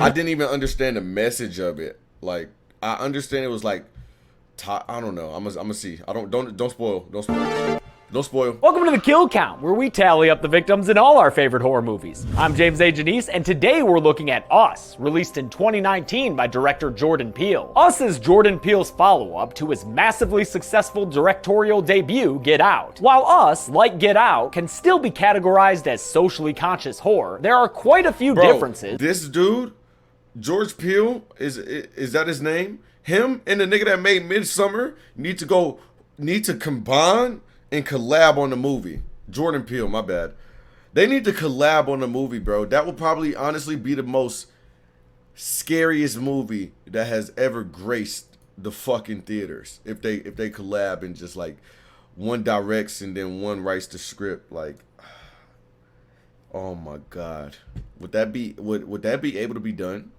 I didn't even understand the message of it. Like, I understand it was like, I don't know. I'm gonna see. Don't spoil. Don't spoil. Don't spoil. Welcome to the Kill Count, where we tally up the victims in all our favorite horror movies. I'm James A. Janice, and today we're looking at Us, released in 2019 by director Jordan Peele. Us is Jordan Peele's follow-up to his massively successful directorial debut, Get Out. While Us, like Get Out, can still be categorized as socially conscious horror, there are quite a few differences. This dude, George Peele, is that his name? Him and the nigga that made Midsommar need to combine and collab on the movie. Jordan Peele, my bad. They need to collab on the movie, bro. That will probably honestly be the most scariest movie that has ever graced the fucking theaters. If they collab and just like one directs and then one writes the script, like, oh my god. Would that be able to be done?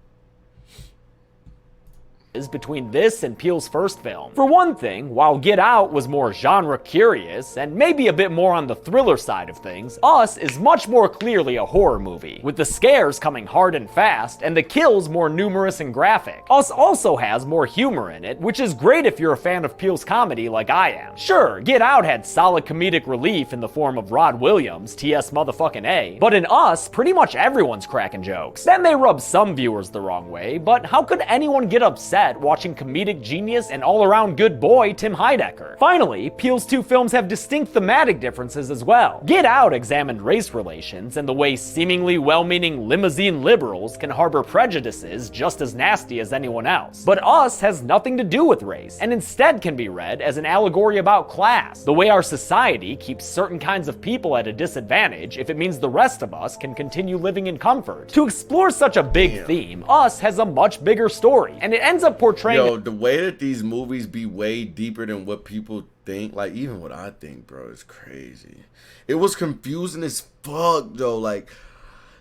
Between this and Peele's first film. For one thing, while Get Out was more genre curious and maybe a bit more on the thriller side of things, Us is much more clearly a horror movie, with the scares coming hard and fast and the kills more numerous and graphic. Us also has more humor in it, which is great if you're a fan of Peele's comedy like I am. Sure, Get Out had solid comedic relief in the form of Rod Williams, T.S. motherfucking A, but in Us, pretty much everyone's cracking jokes. That may rub some viewers the wrong way, but how could anyone get upset watching comedic genius and all-around good boy Tim Heidecker? Finally, Peele's two films have distinct thematic differences as well. Get Out examined race relations and the way seemingly well-meaning limousine liberals can harbor prejudices just as nasty as anyone else. But Us has nothing to do with race, and instead can be read as an allegory about class, the way our society keeps certain kinds of people at a disadvantage if it means the rest of us can continue living in comfort. To explore such a big theme, Us has a much bigger story, and it ends up portraying. Yo, the way that these movies be way deeper than what people think, like even what I think, bro, is crazy. It was confusing as fuck though. Like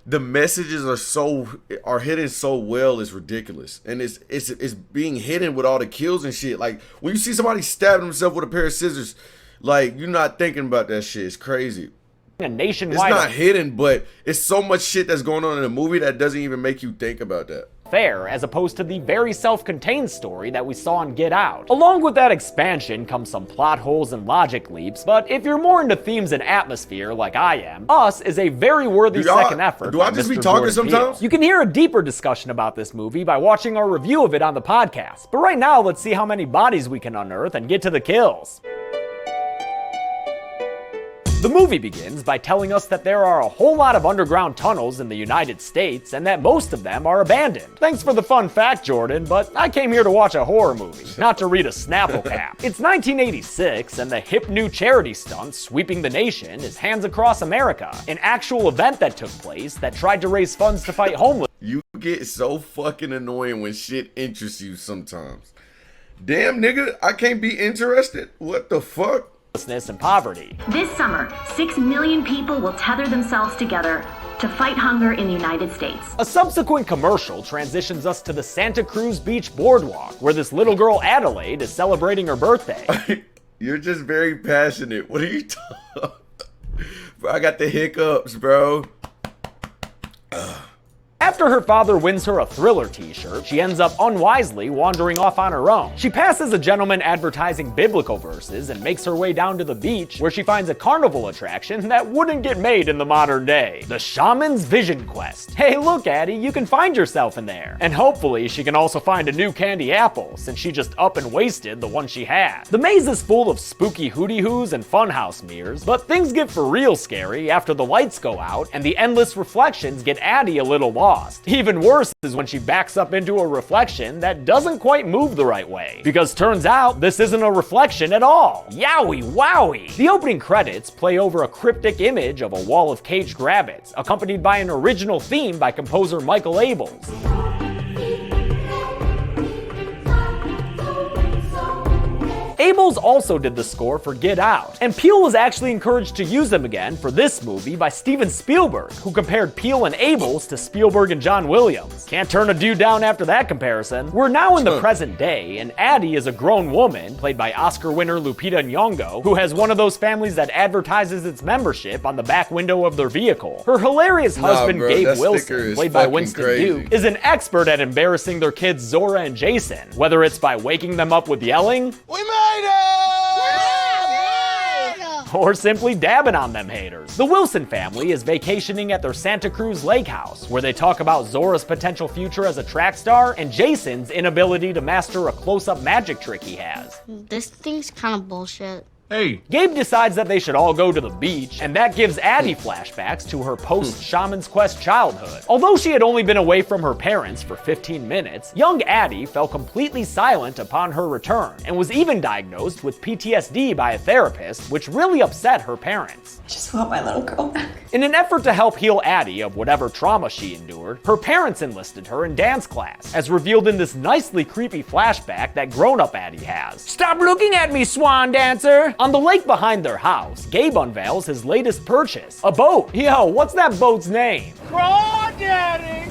the messages are hidden so well, it's ridiculous, and it's being hidden with all the kills and shit. Like when you see somebody stab himself with a pair of scissors, like you're not thinking about that shit. It's crazy. A nationwide. It's not hidden, but it's so much shit that's going on in the movie that doesn't even make you think about that. Fair, as opposed to the very self-contained story that we saw in Get Out. Along with that expansion comes some plot holes and logic leaps, but if you're more into themes and atmosphere like I am, Us is a very worthy second effort. Do I just be talking sometimes? You can hear a deeper discussion about this movie by watching our review of it on the podcast. But right now, let's see how many bodies we can unearth and get to the kills. The movie begins by telling us that there are a whole lot of underground tunnels in the United States and that most of them are abandoned. Thanks for the fun fact, Jordan, but I came here to watch a horror movie, not to read a Snapple cap. It's 1986 and the hip new charity stunt sweeping the nation is Hands Across America, an actual event that took place that tried to raise funds to fight homelessness. You get so fucking annoying when shit interests you sometimes. Damn, nigga, I can't be interested? What the fuck? And poverty. This summer, 6 million people will tether themselves together to fight hunger in the United States. A subsequent commercial transitions us to the Santa Cruz Beach Boardwalk, where this little girl Adelaide is celebrating her birthday. You're just very passionate. What are you talking? Bro, I got the hiccups, bro. After her father wins her a Thriller t-shirt, she ends up unwisely wandering off on her own. She passes a gentleman advertising biblical verses and makes her way down to the beach, where she finds a carnival attraction that wouldn't get made in the modern day. The Shaman's Vision Quest. Hey, look, Addie, you can find yourself in there. And hopefully she can also find a new candy apple, since she just up and wasted the one she had. The maze is full of spooky hooty-hoos and funhouse mirrors, but things get for real scary after the lights go out and the endless reflections get Addie a little lost. Even worse is when she backs up into a reflection that doesn't quite move the right way, because turns out this isn't a reflection at all. Yowie wowie! The opening credits play over a cryptic image of a wall of caged rabbits, accompanied by an original theme by composer Michael Abels. Abels also did the score for Get Out, and Peele was actually encouraged to use them again for this movie by Steven Spielberg, who compared Peele and Abels to Spielberg and John Williams. Can't turn a dude down after that comparison. We're now in the present day, and Addie is a grown woman, played by Oscar winner Lupita Nyong'o, who has one of those families that advertises its membership on the back window of their vehicle. Her hilarious husband, Gabe Wilson, played by Winston Duke, is an expert at embarrassing their kids Zora and Jason, whether it's by waking them up with yelling, "We made it!" or simply dabbing on them haters. The Wilson family is vacationing at their Santa Cruz lake house, where they talk about Zora's potential future as a track star and Jason's inability to master a close-up magic trick he has. This thing's kind of bullshit. Hey. Gabe decides that they should all go to the beach, and that gives Addie flashbacks to her post-Shaman's Quest childhood. Although she had only been away from her parents for 15 minutes, young Addie fell completely silent upon her return, and was even diagnosed with PTSD by a therapist, which really upset her parents. I just want my little girl back. In an effort to help heal Addie of whatever trauma she endured, her parents enlisted her in dance class, as revealed in this nicely creepy flashback that grown-up Addie has. "Stop looking at me, swan dancer!" On the lake behind their house, Gabe unveils his latest purchase, a boat. Yo, what's that boat's name? Crawdaddy!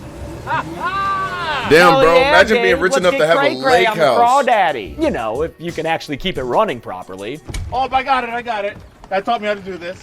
Damn, bro, yeah, imagine Gabe, being rich let's enough get to have a cray-cray lake on house. Crawdaddy. You know, if you can actually keep it running properly. Oh, I got it. That taught me how to do this.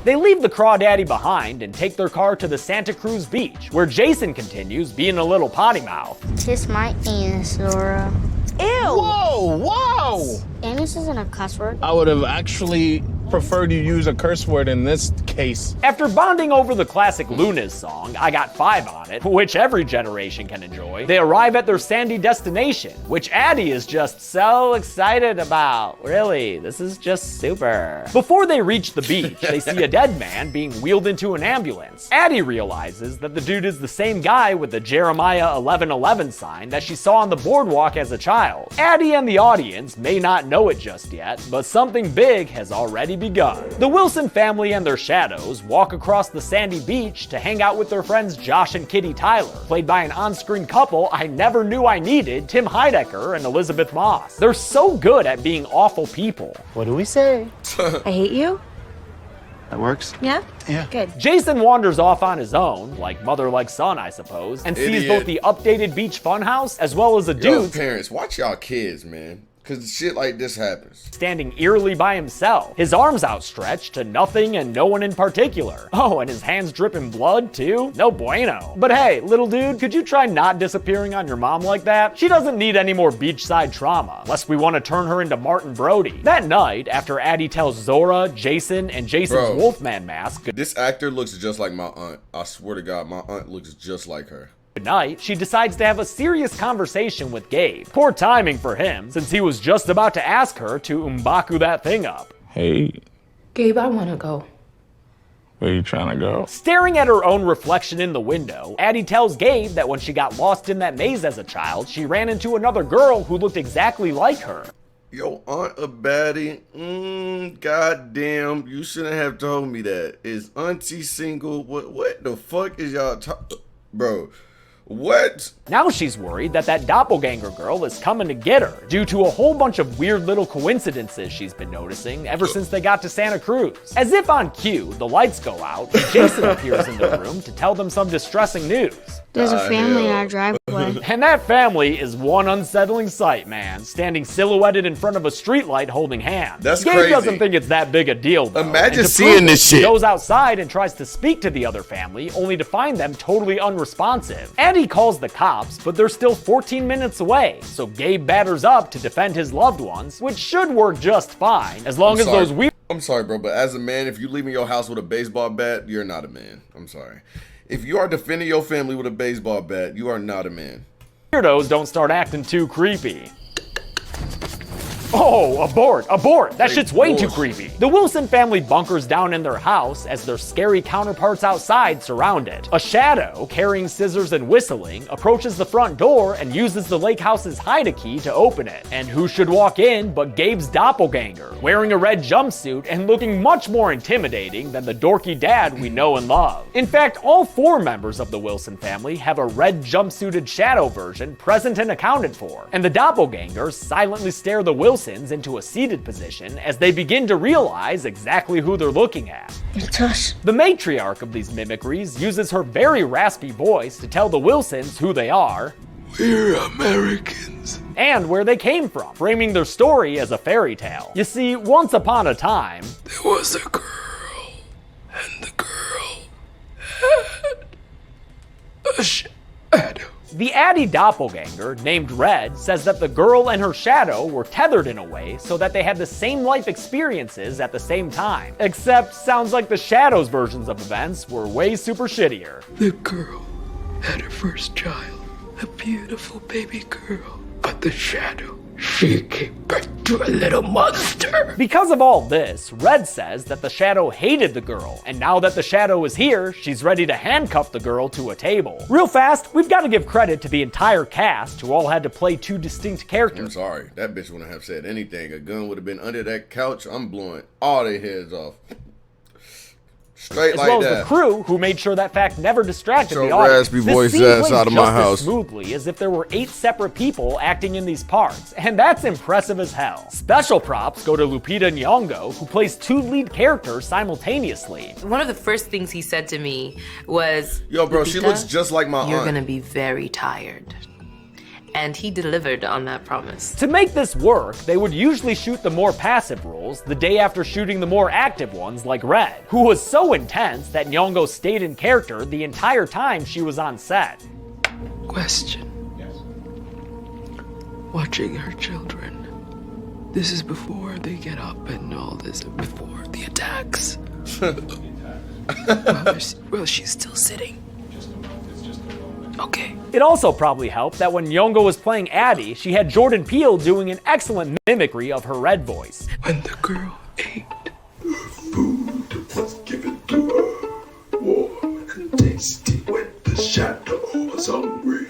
They leave the Crawdaddy behind and take their car to the Santa Cruz beach, where Jason continues being a little potty mouth. Kiss my anus, Zora. Ew! Whoa! Anus isn't a cuss word. I would have actually preferred you use a curse word in this case. After bonding over the classic Luna's song, I Got 5 on It, which every generation can enjoy, they arrive at their sandy destination, which Addie is just so excited about. Really, this is just super. Before they reach the beach, they see a dead man being wheeled into an ambulance. Addie realizes that the dude is the same guy with the Jeremiah 11:11 sign that she saw on the boardwalk as a child. Addie and the audience may not know it just yet, but something big has already begun. The Wilson family and their shadows walk across the sandy beach to hang out with their friends Josh and Kitty Tyler, played by an on-screen couple I never knew I needed, Tim Heidecker and Elizabeth Moss. They're so good at being awful people. What do we say? I hate you. That works? Yeah? Yeah. Good. Jason wanders off on his own, like mother like son I suppose, and sees Idiot. both the updated beach funhouse as well as a Yo, dude parents, watch y'all kids, man. Because shit like this happens. standing eerily by himself, his arms outstretched to nothing and no one in particular. Oh, and his hands dripping blood too? No bueno. But hey, little dude, could you try not disappearing on your mom like that? She doesn't need any more beachside trauma, lest we want to turn her into Martin Brody. That night, after Addie tells Zora, Jason, and Jason's Bro. Wolfman mask This actor looks just like my aunt. I swear to God, my aunt looks just like her. night, she decides to have a serious conversation with Gabe. Poor timing for him, since he was just about to ask her to umbaku that thing up. Hey, Gabe, I want to go. where you trying to go? Staring at her own reflection in the window, Addie tells Gabe that when she got lost in that maze as a child, she ran into another girl who looked exactly like her. Yo, Aunt a baddie? Goddamn, you shouldn't have told me that. Is Auntie single? What the fuck is y'all talking? Bro, what? Now she's worried that that doppelganger girl is coming to get her, due to a whole bunch of weird little coincidences she's been noticing ever since they got to Santa Cruz. As if on cue, the lights go out and Jason appears in their room to tell them some distressing news. There's a family in hell. our driveway. And that family is one unsettling sight, man, standing silhouetted in front of a streetlight holding hands. That's Gabe crazy. doesn't think it's that big a deal, though. Imagine And to seeing prove this it, he shit. goes outside and tries to speak to the other family, only to find them totally unresponsive. Addie calls the cops, but they're still 14 minutes away, so Gabe batters up to defend his loved ones, which should work just fine, as long as Sorry. those weird I'm sorry, bro, but as a man, if you leaving your house with a baseball bat, you're not a man. I'm sorry. If you are defending your family with a baseball bat, you are not a man. weirdos don't start acting too creepy. Oh, abort. That Hey, shit's way too boy. creepy. The Wilson family bunkers down in their house as their scary counterparts outside surround it. A shadow, carrying scissors and whistling, approaches the front door and uses the lake house's hide-a-key to open it. And who should walk in but Gabe's doppelganger, wearing a red jumpsuit and looking much more intimidating than the dorky dad we know and love. In fact, all 4 members of the Wilson family have a red jumpsuited shadow version present and accounted for, and the doppelgangers silently stare the Wilsons into a seated position as they begin to realize exactly who they're looking at. It's us. The matriarch of these mimicries uses her very raspy voice to tell the Wilsons who they are, We're Americans. and where they came from, framing their story as a fairy tale. You see, once upon a time, There was a girl, and the girl had a shadow. the Addie doppelganger, named Red, says that the girl and her shadow were tethered in a way so that they had the same life experiences at the same time. Except, sounds like the shadow's versions of events were way super shittier. The girl had her first child, a beautiful baby girl. But the shadow, she gave birth to a little monster. Because of all this, Red says that the shadow hated the girl, and now that the shadow is here, she's ready to handcuff the girl to a table. Real fast, we've got to give credit to the entire cast, who all had to play 2 distinct I'm characters. sorry. That bitch wouldn't have said anything. A gun would have been under that couch. I'm blowing all their heads off. Straight As like well as that. the crew, who made sure that fact never distracted Get the your audience. raspy This voice scene ass plays out of my just as house. smoothly as if there were 8 separate people acting in these parts, and that's impressive as hell. Special props go to Lupita Nyong'o, who plays 2 lead characters simultaneously. One of the first things he said to me was, Yo, bro, she "Lupita, looks just like my You're aunt." gonna be very tired." And he delivered on that promise. To make this work, they would usually shoot the more passive roles the day after shooting the more active ones like Red, who was so intense that Nyong'o stayed in character the entire time she was on set. Question. Watching her children. This is before they get up and all this, before the attacks. well, she's still sitting. Okay. It also probably helped that when Nyong'o was playing Addie, she had Jordan Peele doing an excellent mimicry of her Red voice. When the girl ate, Food was given to her, warm and tasty. When the shadow was hungry,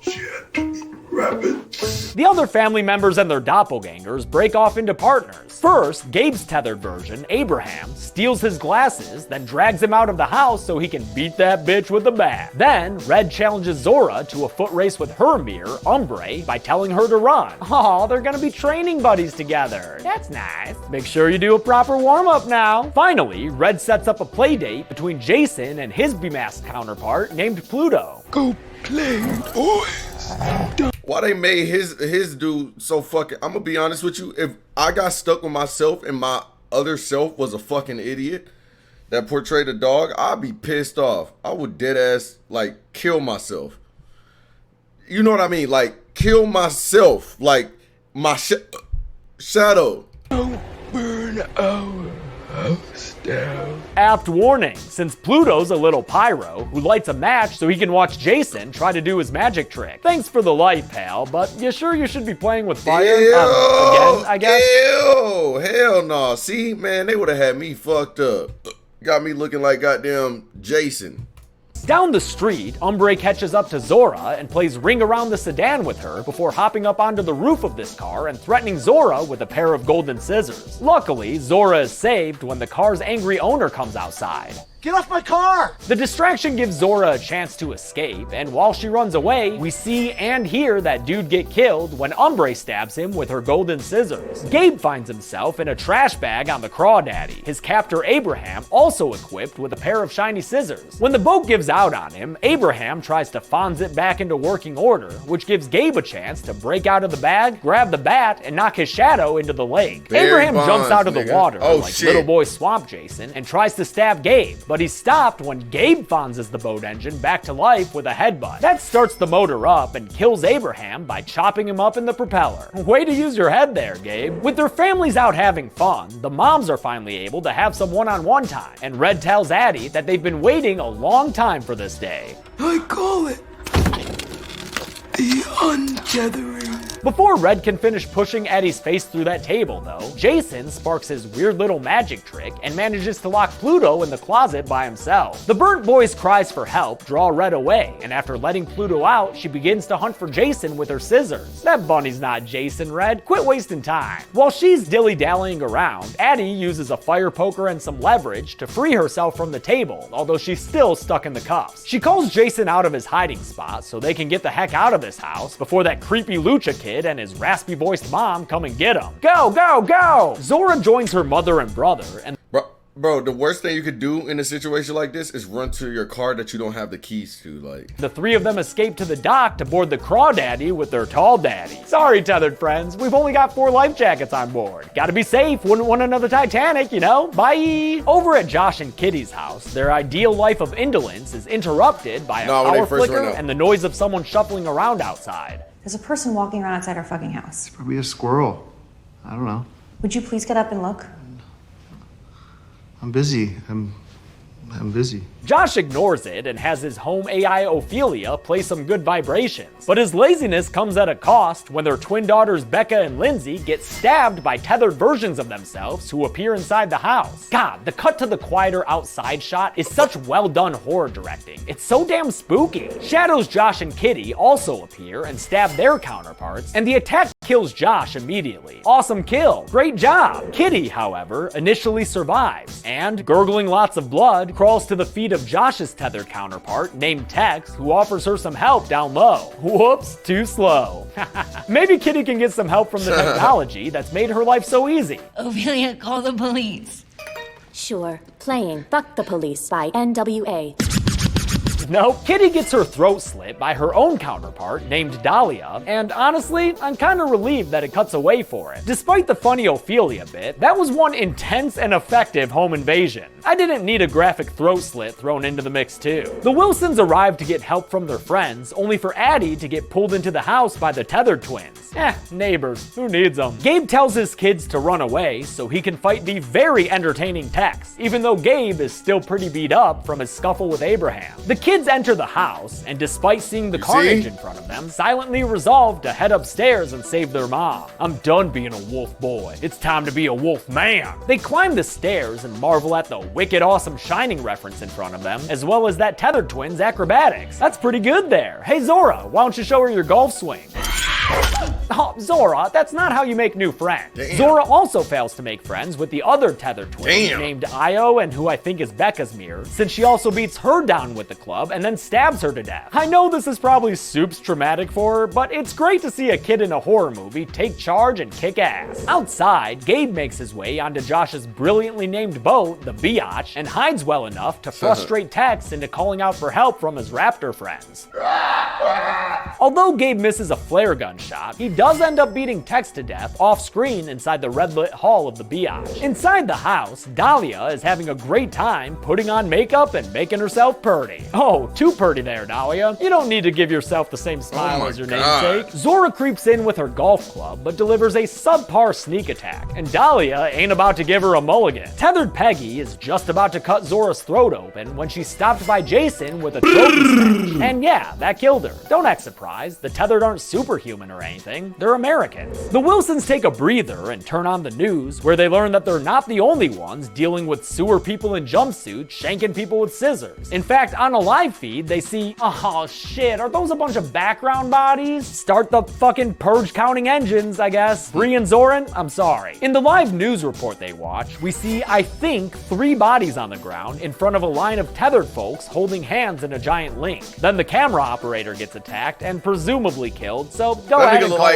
she had to eat rabbits. The other family members and their doppelgangers break off into partners. First, Gabe's tethered version, Abraham, steals his glasses, then drags him out of the house so he can beat that bitch with a bat. Then, Red challenges Zora to a foot race with her mirror, Umbre, by telling her to run. Aw, they're gonna be training buddies together. That's nice. Make sure you do a proper warm-up now. Finally, Red sets up a play date between Jason and his bemasked counterpart named Pluto. go play, boys. Why they made his dude so fucking... I'm gonna be honest with you. If I got stuck with myself and my other self was a fucking idiot that portrayed a dog, I'd be pissed off. I would dead ass, like, kill myself. You know what I mean? Like, kill myself. Like, my shadow. Don't burn our house down. Apt warning, since Pluto's a little pyro who lights a match so he can watch Jason try to do his magic trick. Thanks for the light, pal, but you sure you should be playing with fire? Again, I guess? Ew, hell no. See, man, they would have had me fucked up. Got me looking like goddamn Jason. Down the street, Umbre catches up to Zora and plays Ring Around the Sedan with her before hopping up onto the roof of this car and threatening Zora with a pair of golden scissors. Luckily, Zora is saved when the car's angry owner comes outside. Get off my car! The distraction gives Zora a chance to escape, and while she runs away, we see and hear that dude get killed when Umbre stabs him with her golden scissors. Gabe finds himself in a trash bag on the Crawdaddy, his captor Abraham also equipped with a pair of shiny scissors. When the boat gives out on him, Abraham tries to Fonz it back into working order, which gives Gabe a chance to break out of the bag, grab the bat, and knock his shadow into the lake. Barry Abraham Bonds, jumps out of the nigga. water Oh, like shit. little boy Swamp Jason and tries to stab Gabe, but he's stopped when Gabe Fonzes the boat engine back to life with a headbutt. That starts the motor up and kills Abraham by chopping him up in the propeller. Way to use your head there, Gabe. With their families out having fun, the moms are finally able to have some one-on-one time, and Red tells Addie that they've been waiting a long time for this day. I call it the untethering. Before Red can finish pushing Eddie's face through that table, though, Jason sparks his weird little magic trick and manages to lock Pluto in the closet by himself. The burnt boy's cries for help draw Red away, and after letting Pluto out, she begins to hunt for Jason with her scissors. That bunny's not Jason, Red. Quit wasting time. While she's dilly-dallying around, Addie uses a fire poker and some leverage to free herself from the table, although she's still stuck in the cuffs. She calls Jason out of his hiding spot so they can get the heck out of this house before that creepy Lucha kid and his raspy-voiced mom come and get him. Go, go, go! Zora joins her mother and brother, and Bro, the worst thing you could do in a situation like this is run to your car that you don't have the keys to, like. the three of them escape to the dock to board the Crawdaddy with their tall daddy. Sorry, tethered friends, we've only got 4 life jackets on board. Gotta be safe, wouldn't want another Titanic, you know? Bye! Over at Josh and Kitty's house, their ideal life of indolence is interrupted by a power flicker and the noise of someone shuffling around outside. There's a person walking around outside our fucking house. Probably a squirrel. I don't know. Would you please get up and look? I'm busy. I'm busy. Josh ignores it and has his home AI Ophelia play some good vibrations. But his laziness comes at a cost when their twin daughters Becca and Lindsay get stabbed by tethered versions of themselves who appear inside the house. God, the cut to the quieter outside shot is such well done horror directing. It's so damn spooky. Shadows Josh and Kitty also appear and stab their counterparts, and the attack kills Josh immediately. Awesome kill. Great job. Kitty, however, initially survives and, gurgling lots of blood, crawls to the feet of Josh's tethered counterpart named Tex, who offers her some help down low. Whoops, too slow. Maybe Kitty can get some help from the technology that's made her life so easy. Ophelia, call the police. Sure. Playing Fuck the Police by NWA. Nope. Kitty gets her throat slit by her own counterpart named Dahlia, and honestly, I'm kinda relieved that it cuts away for it. Despite the funny Ophelia bit, that was one intense and effective home invasion. I didn't need a graphic throat slit thrown into the mix too. The Wilsons arrive to get help from their friends, only for Addie to get pulled into the house by the tethered twins. Neighbors, who needs them? Gabe tells his kids to run away so he can fight the very entertaining Tex, even though Gabe is still pretty beat up from his scuffle with Abraham. The kids enter the house, and despite seeing the carnage in front of them, silently resolve to head upstairs and save their mom. I'm done being a wolf boy. It's time to be a wolf man. They climb the stairs and marvel at the wicked awesome Shining reference in front of them, as well as that tethered twins acrobatics. That's pretty good there. Hey Zora, why don't you show her your golf swing? Oh, Zora, that's not how you make new friends. Damn. Zora also fails to make friends with the other tethered twin named Io and who I think is Becca's mirror, since she also beats her down with the club and then stabs her to death. I know this is probably soups traumatic for her, but it's great to see a kid in a horror movie take charge and kick ass. Outside, Gabe makes his way onto Josh's brilliantly named boat, the Biatch, and hides well enough to frustrate Tex into calling out for help from his raptor friends. Although Gabe misses a flare gun shot, he does end up beating Tex to death off screen inside the red lit hall of the Biatch. Inside the house, Dahlia is having a great time putting on makeup and making herself purty. Oh, too purty there, Dahlia. You don't need to give yourself the same smile as your namesake. Zora creeps in with her golf club, but delivers a subpar sneak attack, and Dahlia ain't about to give her a mulligan. Tethered Peggy is just about to cut Zora's throat open when she's stopped by Jason with a trophy snatch. And yeah, that killed her. Don't act surprised, the tethered aren't superhuman or anything. They're Americans. The Wilsons take a breather and turn on the news, where they learn that they're not the only ones dealing with sewer people in jumpsuits shanking people with scissors. In fact, on a live feed, they see, oh shit, are those a bunch of background bodies? Start the fucking purge counting engines, I guess. Bree and Zoran, I'm sorry. In the live news report they watch, we see, I think, 3 bodies on the ground in front of a line of tethered folks holding hands in a giant link. Then the camera operator gets attacked and presumably killed, so go ahead and call it.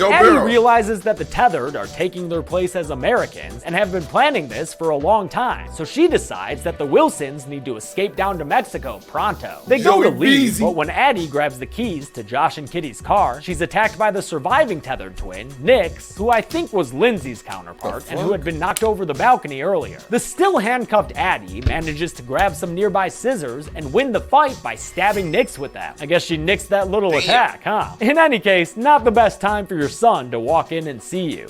Addie realizes that the tethered are taking their place as Americans and have been planning this for a long time, so she decides that the Wilsons need to escape down to Mexico pronto. They go to leave, but when Addie grabs the keys to Josh and Kitty's car, she's attacked by the surviving tethered twin, Nix, who I think was Lindsay's counterpart and who had been knocked over the balcony earlier. The still handcuffed Addie manages to grab some nearby scissors and win the fight by stabbing Nix with them. I guess she nixed that little attack, huh? In any case, not the best time for your son to walk in and see you.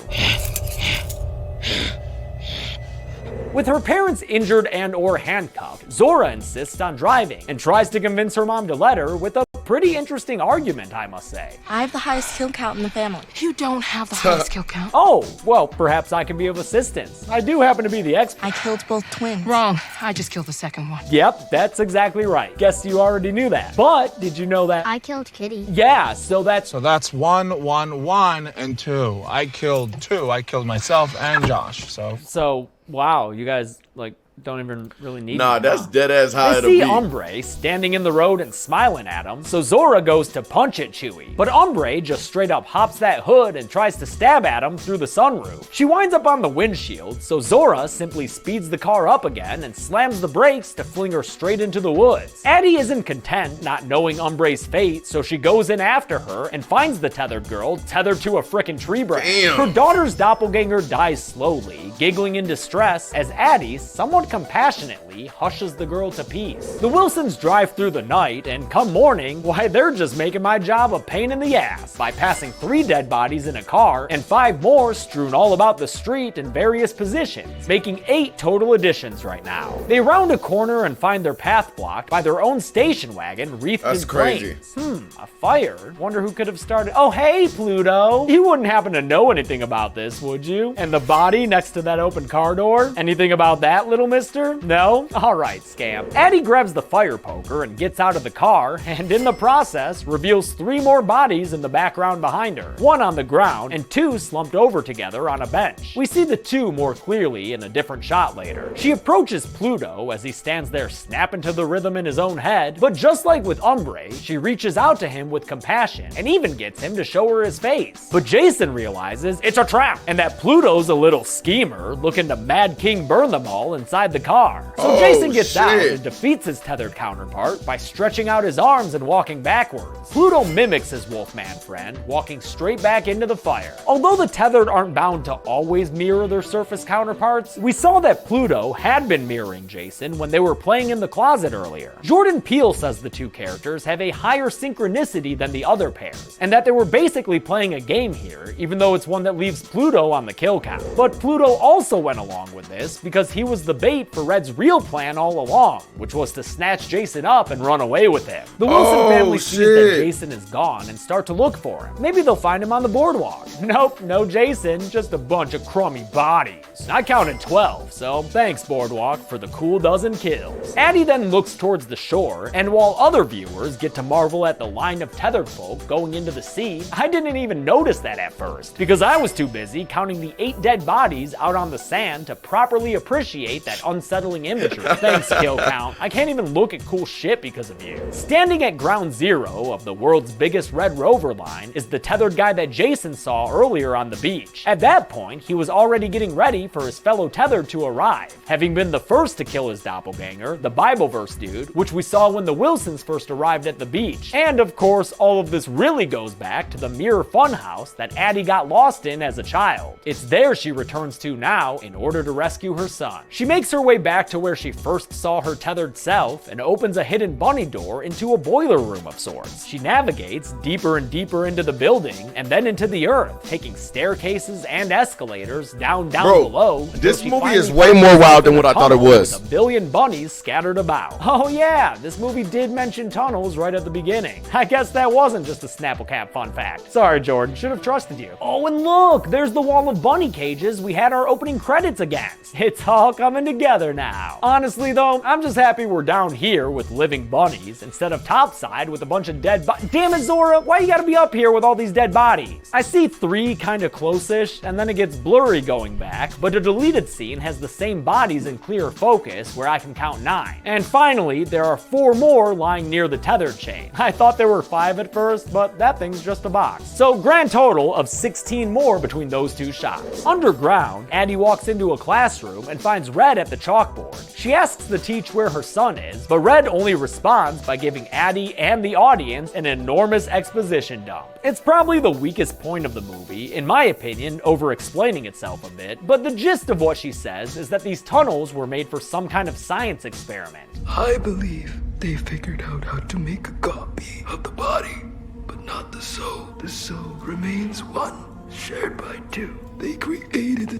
With her parents injured and or handcuffed, Zora insists on driving and tries to convince her mom to let her with a pretty interesting argument, I must say. I have the highest kill count in the family. You don't have the highest kill count. Oh, well, perhaps I can be of assistance. I do happen to be the expert. I killed both twins. Wrong. I just killed the second one. Yep, that's exactly right. Guess you already knew that. But did you know that? I killed Kitty. Yeah, so that's 1, 1, 1, and 2. I killed 2. I killed myself and Josh, So, wow, you guys, like, don't even really need Nah, me, that's huh? dead ass high to They see be. Umbre standing in the road and smiling at him, so Zora goes to punch at Chewie. But Umbre just straight up hops that hood and tries to stab at him through the sunroof. She winds up on the windshield, so Zora simply speeds the car up again and slams the brakes to fling her straight into the woods. Addie isn't content not knowing Umbre's fate, so she goes in after her and finds the tethered girl tethered to a frickin' tree branch. Damn. Her daughter's doppelganger dies slowly, giggling in distress as Addie, somewhat compassionately, hushes the girl to peace. The Wilsons drive through the night, and come morning, why, they're just making my job a pain in the ass by passing 3 dead bodies in a car and 5 more strewn all about the street in various positions, making 8 total additions right now. They round a corner and find their path blocked by their own station wagon wreathed That's in crazy. flames. A fire? Wonder who could have started. Oh, hey, Pluto. You wouldn't happen to know anything about this, would you? And the body next to that open car door? Anything about that, little mister? No? Alright, scamp. Addie grabs the fire poker and gets out of the car, and in the process, reveals 3 more bodies in the background behind her. 1 on the ground, and 2 slumped over together on a bench. We see the 2 more clearly in a different shot later. She approaches Pluto as he stands there snapping to the rhythm in his own head, but just like with Umbre, she reaches out to him with compassion, and even gets him to show her his face. But Jason realizes it's a trap, and that Pluto's a little schemer, looking to Mad King burn them all inside the car. So Jason gets out and defeats his tethered counterpart by stretching out his arms and walking backwards. Pluto mimics his Wolfman friend, walking straight back into the fire. Although the tethered aren't bound to always mirror their surface counterparts, we saw that Pluto had been mirroring Jason when they were playing in the closet earlier. Jordan Peele says the 2 characters have a higher synchronicity than the other pairs, and that they were basically playing a game here, even though it's one that leaves Pluto on the kill count. But Pluto also went along with this because he was the bait for Red's real plan all along, which was to snatch Jason up and run away with him. The Wilson family sees that Jason is gone and start to look for him. Maybe they'll find him on the boardwalk. Nope, no Jason, just a bunch of crummy bodies. I counted 12, so thanks boardwalk for the cool dozen kills. Addie then looks towards the shore, and while other viewers get to marvel at the line of tethered folk going into the sea, I didn't even notice that at first, because I was too busy counting the 8 dead bodies out on the sand to properly appreciate that unsettling imagery. Thanks, KillCount. I can't even look at cool shit because of you. Standing at ground zero of the world's biggest Red Rover line is the tethered guy that Jason saw earlier on the beach. At that point, he was already getting ready for his fellow tethered to arrive, having been the first to kill his doppelganger, the Bible verse dude, which we saw when the Wilsons first arrived at the beach. And of course, all of this really goes back to the mirror funhouse that Addie got lost in as a child. It's there she returns to now in order to rescue her son. She makes her way back to where she first saw her tethered self and opens a hidden bunny door into a boiler room of sorts. She navigates deeper and deeper into the building and then into the earth, taking staircases and escalators down below. This movie is way more wild than what I thought it was. With a billion bunnies scattered about. Oh yeah, this movie did mention tunnels right at the beginning. I guess that wasn't just a Snapplecap fun fact. Sorry, Jordan, should have trusted you. Oh, and look, there's the wall of bunny cages we had our opening credits against. It's all coming together now. Honestly though, I'm just happy we're down here with living bunnies instead of topside with a bunch of dead Damn it, Zora, why you gotta be up here with all these dead bodies? I see 3 kinda close-ish, and then it gets blurry going back, but a deleted scene has the same bodies in clear focus where I can count 9. And finally, there are 4 more lying near the tethered chain. I thought there were 5 at first, but that thing's just a box. So grand total of 16 more between those 2 shots. Underground, Addie walks into a classroom and finds Red at the chalkboard. She asks the teacher where her son is, but Red only responds by giving Addie and the audience an enormous exposition dump. It's probably the weakest point of the movie, in my opinion, over-explaining itself a bit, but the gist of what she says is that these tunnels were made for some kind of science experiment. I believe they figured out how to make a copy of the body, but not the soul. The soul remains one, shared by 2. They created the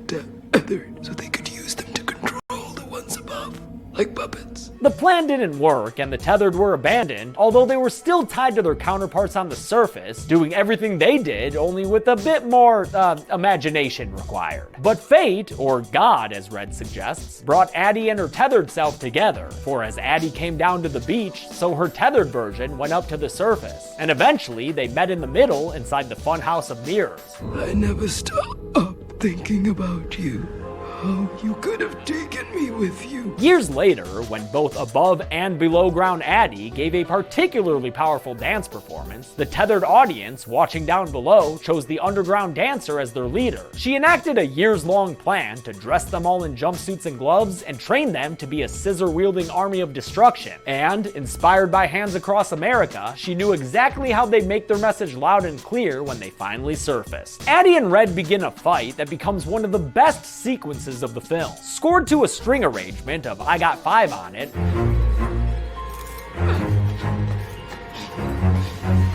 tethered so they could use them to control like puppets. The plan didn't work, and the tethered were abandoned, although they were still tied to their counterparts on the surface, doing everything they did, only with a bit more, imagination required. But fate, or God as Red suggests, brought Addie and her tethered self together, for as Addie came down to the beach, so her tethered version went up to the surface, and eventually they met in the middle inside the funhouse of mirrors. I never stop thinking about you. How you could have taken me with you. Years later, when both above and below ground Addie gave a particularly powerful dance performance, the tethered audience watching down below chose the underground dancer as their leader. She enacted a years-long plan to dress them all in jumpsuits and gloves and train them to be a scissor-wielding army of destruction. And, inspired by Hands Across America, she knew exactly how they'd make their message loud and clear when they finally surfaced. Addie and Red begin a fight that becomes one of the best sequences of the film. Scored to a string arrangement of I Got Five on It,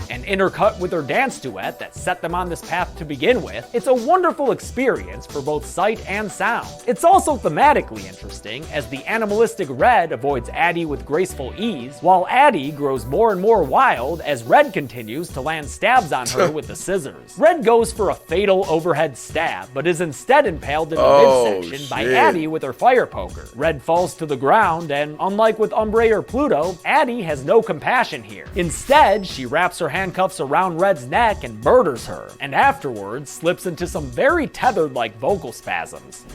and intercut with their dance duet that set them on this path to begin with, it's a wonderful experience for both sight and sound. It's also thematically interesting, as the animalistic Red avoids Addie with graceful ease, while Addie grows more and more wild as Red continues to land stabs on her with the scissors. Red goes for a fatal overhead stab, but is instead impaled in the midsection by Addie with her fire poker. Red falls to the ground, and unlike with Umbre or Pluto, Addie has no compassion here. Instead, she wraps her handcuffs around Red's neck and murders her, and afterwards slips into some very tethered-like vocal spasms.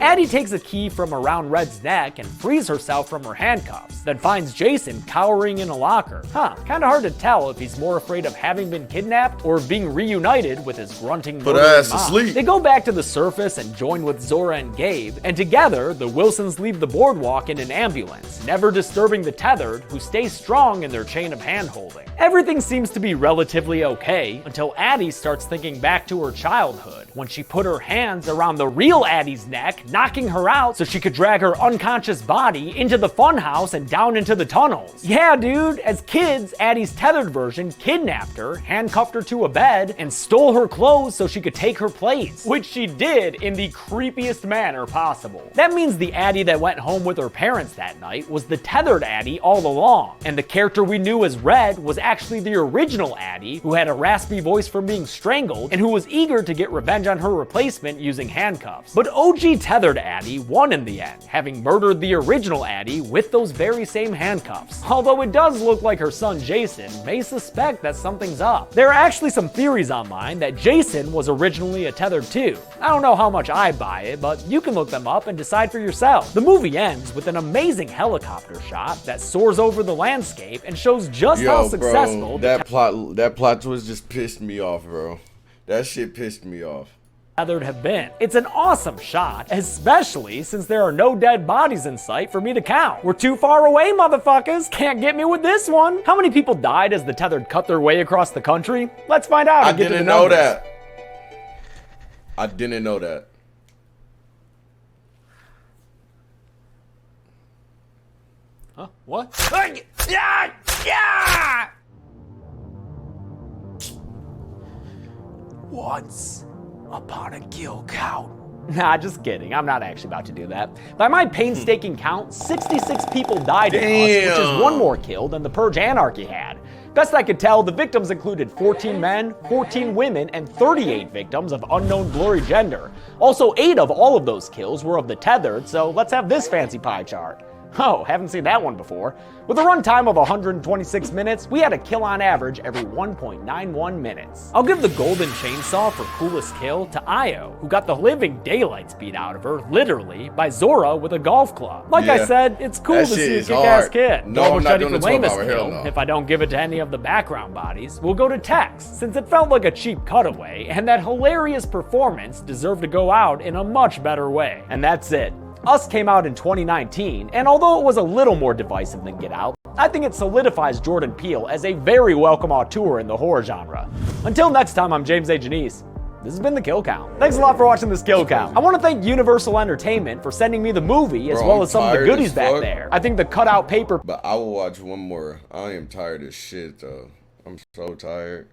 Addie takes a key from around Red's neck and frees herself from her handcuffs, then finds Jason cowering in a locker. Kinda hard to tell if he's more afraid of having been kidnapped or of being reunited with his grunting Put murdering ass to mom. sleep. They go back to the surface and join with Zora and Gabe, and together the Wilsons leave the boardwalk in an ambulance, never disturbing the tethered, who stay strong in their chain of hand-holding. Everything seems to be relatively okay until Addie starts thinking back to her childhood, when she put her hands around the real Addie's neck, knocking her out so she could drag her unconscious body into the funhouse and down into the tunnels. Yeah, dude, as kids, Addie's tethered version kidnapped her, handcuffed her to a bed, and stole her clothes so she could take her place, which she did in the creepiest manner possible. That means the Addie that went home with her parents that night was the tethered Addie all along, and the character we knew as Red was actually the original Addie, who had a raspy voice from being strangled and who was eager to get revenge on her replacement using handcuffs. But OG tethered Addie won in the end, having murdered the original Addie with those very same handcuffs. Although it does look like her son Jason may suspect that something's up. There are actually some theories online that Jason was originally a tethered too. I don't know how much I buy it, but you can look them up and decide for yourself. The movie ends with an amazing helicopter shot that soars over the landscape and shows just how successful that plot twist just pissed me off, bro. That shit pissed me off. Tethered have been. It's an awesome shot, especially since there are no dead bodies in sight for me to count. We're too far away, motherfuckers. Can't get me with this one. How many people died as the tethered cut their way across the country? Let's find out. I didn't know that. I didn't know that. Huh? What? Yeah! Yeah! Once upon a kill count. Nah, just kidding. I'm not actually about to do that. By my painstaking count, 66 people died in us, which is one more kill than the Purge Anarchy had. Best I could tell, the victims included 14 men, 14 women, and 38 victims of unknown blurry gender. Also, 8 of all of those kills were of the tethered, so let's have this fancy pie chart. Oh, haven't seen that one before. With a runtime of 126 minutes, we had a kill on average every 1.91 minutes. I'll give the golden chainsaw for coolest kill to Io, who got the living daylights beat out of her, literally, by Zora with a golf club. Like I said, it's cool to see a kick-ass kid. No, I'm not doing the the 12 lamest hour, kill, hell no. if I don't give it to any of the background bodies, we'll go to Tex, since it felt like a cheap cutaway, and that hilarious performance deserved to go out in a much better way. And that's it. Us came out in 2019, and although it was a little more divisive than Get Out, I think it solidifies Jordan Peele as a very welcome auteur in the horror genre. Until next time, I'm James A. Janice. This has been the Kill Count. Thanks a lot for watching this Kill Count. I want to thank Universal Entertainment for sending me the movie as well as some of the goodies back there. I think the cutout paper. But I will watch one more. I am tired as shit though. I'm so tired.